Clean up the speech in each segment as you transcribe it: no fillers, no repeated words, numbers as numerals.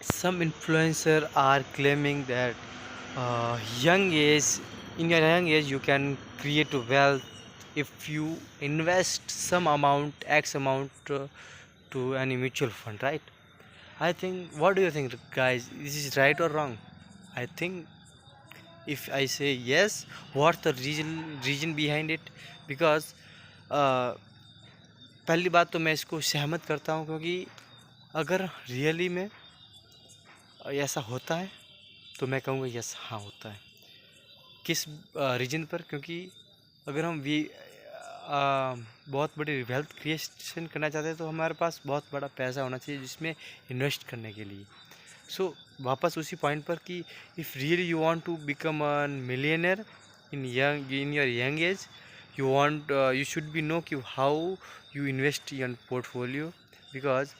Some influencer are claiming that young age in your young age you can create wealth if you invest some amount x amount to any mutual fund, right? I think, what do you think, guys? This is right or wrong? I think, if I say yes, what's the reason behind it? Because uh, पहली बात तो मैं इसको सहमत करता हूँ, क्योंकि अगर रियली में ऐसा होता है तो मैं कहूँगा यस, हाँ होता है। किस रीजन पर? क्योंकि अगर हम बहुत बड़ी वेल्थ क्रिएशन करना चाहते हैं तो हमारे पास बहुत बड़ा पैसा होना चाहिए जिसमें इन्वेस्ट करने के लिए। सो वापस उसी पॉइंट पर कि if really you want to become a millionaire in your young age, you should be know कि how you invest in portfolio, because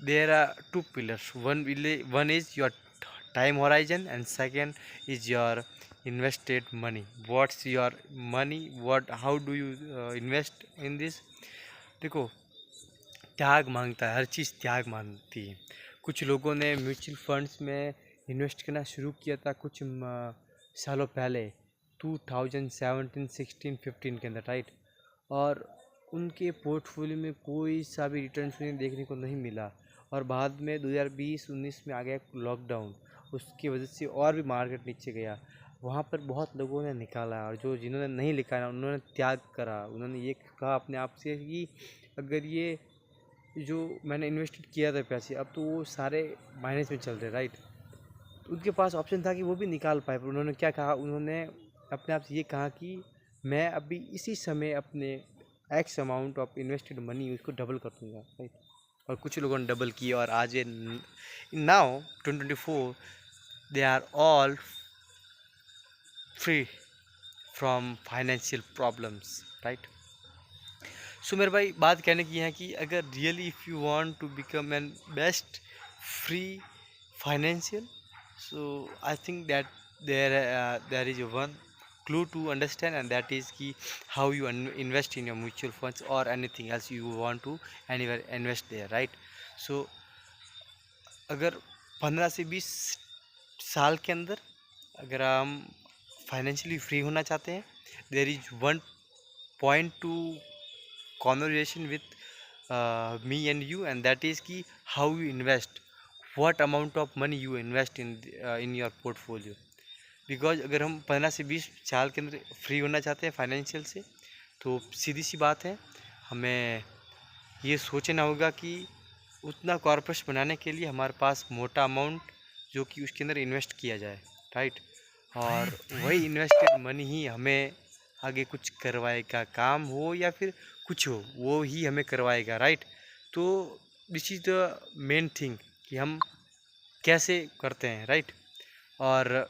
there are two pillars. One is your time horizon, and second is your invested money. What's your money, what how do you invest in this? देखो, त्याग मांगता है, हर चीज़ त्याग मांगती है। कुछ लोगों ने म्यूचुअल फंड्स में इन्वेस्ट करना शुरू किया था कुछ सालों पहले, 2017, 16, 15 के अंदर, राइट? और उनके पोर्टफोलियो में कोई सा भी रिटर्न्स उन्हें देखने को नहीं मिला। और बाद में 2020-19 में आ गया लॉकडाउन, उसकी वजह से और भी मार्केट नीचे गया। वहाँ पर बहुत लोगों ने निकाला, और जिन्होंने नहीं निकाला उन्होंने त्याग करा। उन्होंने ये कहा अपने आप से कि अगर ये जो मैंने इन्वेस्टेड किया था पैसे, अब तो वो सारे माइनस में चल रहे, राइट? तो उनके पास ऑप्शन था कि वो भी निकाल पाए, पर उन्होंने क्या कहा? उन्होंने अपने आप से ये कहा कि मैं अभी इसी समय अपने x amount of invested money उसको डबल कर दूँगा, राइट? और कुछ लोगों ने डबल किया, और आज ये now 2024 they are all free from financial problems, right? So मेरे भाई, बात कहने की है कि अगर really if you want to become an best free financial, so I think that there is a one clue to understand, and that is ki how you invest in your mutual funds or anything else you want to anywhere invest there, right? So अगर 15 से 20 साल के अंदर अगर हम financially free होना चाहते हैं, there is one point to conversation with me and you, and that is ki how you invest, what amount of money you invest in your portfolio. Because अगर हम 15 से 20 साल के अंदर फ्री होना चाहते हैं फाइनेंशियल से, तो सीधी सी बात है, हमें ये सोचना होगा कि उतना कॉर्पस बनाने के लिए हमारे पास मोटा अमाउंट जो कि उसके अंदर इन्वेस्ट किया जाए, राइट? और वही इन्वेस्टेड मनी ही हमें आगे कुछ करवाएगा, काम हो या फिर कुछ हो, वो ही हमें करवाएगा, राइट? तो this is the main thing कि हम कैसे करते हैं, राइट? और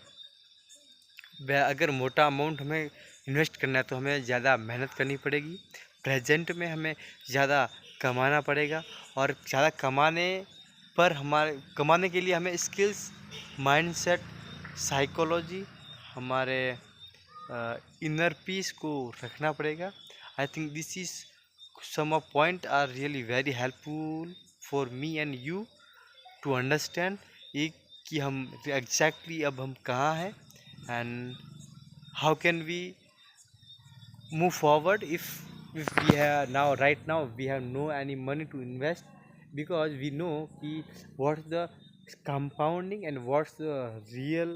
अगर मोटा अमाउंट हमें इन्वेस्ट करना है तो हमें ज़्यादा मेहनत करनी पड़ेगी, प्रेजेंट में हमें ज़्यादा कमाना पड़ेगा, और ज़्यादा कमाने के लिए हमें स्किल्स, माइंडसेट, साइकोलॉजी, हमारे इनर पीस को रखना पड़ेगा। I think this is some of point are really very helpful for me and you to understand एक कि हम एग्जैक्टली अब हम कहाँ हैं, and how can we move forward if we have now, right now we have no any money to invest, because we know ki what's the compounding and what's the real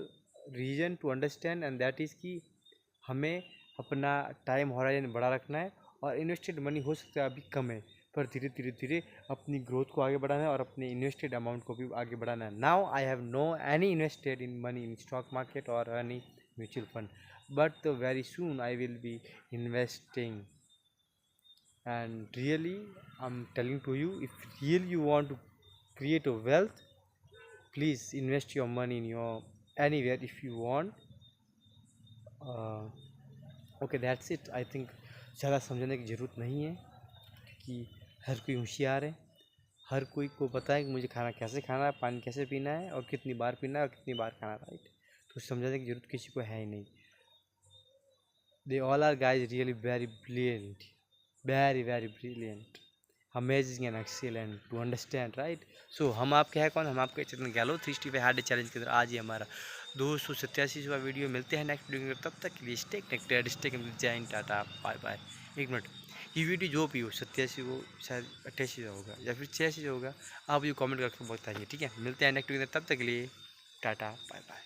reason to understand, and that is कि हमें अपना time horizon बड़ा रखना है, और invested money हो सकता है अभी कम है, पर धीरे धीरे धीरे अपनी ग्रोथ को आगे बढ़ाना है और अपने इन्वेस्टेड अमाउंट को भी आगे बढ़ाना है। Now I have no any invested in money in stock market और any mutual fund, but very soon I will be investing. And really, I'm telling to you, if really you want to create a wealth, please invest your money in your anywhere if you want. Okay, that's it. I think ज़्यादा समझने की ज़रूरत नहीं है कि हर कोई होशियार है, हर कोई को पता है कि मुझे खाना कैसे खाना है, पानी कैसे पीना है, और कितनी बार पीना है और कितनी बार खाना है, राइट? तो समझने की ज़रूरत किसी को है ही नहीं। They all are guys really very brilliant, very very brilliant, amazing and excellent to understand, right. So हम आपके हैं कौन, हम आपके चेतन गहलोत 365 हार्ड चैलेंज के अंदर आज ही हमारा 287वां वीडियो। मिलते हैं नेक्स्ट वीडियो में, तब तक के लिए स्टे कनेक्टेड, स्टे कनेक्टेड, जय हिंद, टाटा बाय बाय। एक मिनट, ये वीडियो जो भी हो 87 हो, शायद 88 होगा या फिर 86 होगा, आप ये कमेंट करके बताइए, ठीक है। मिलते हैं नेक्स्ट वीडियो में, तब तक के लिए टाटा बाय बाय।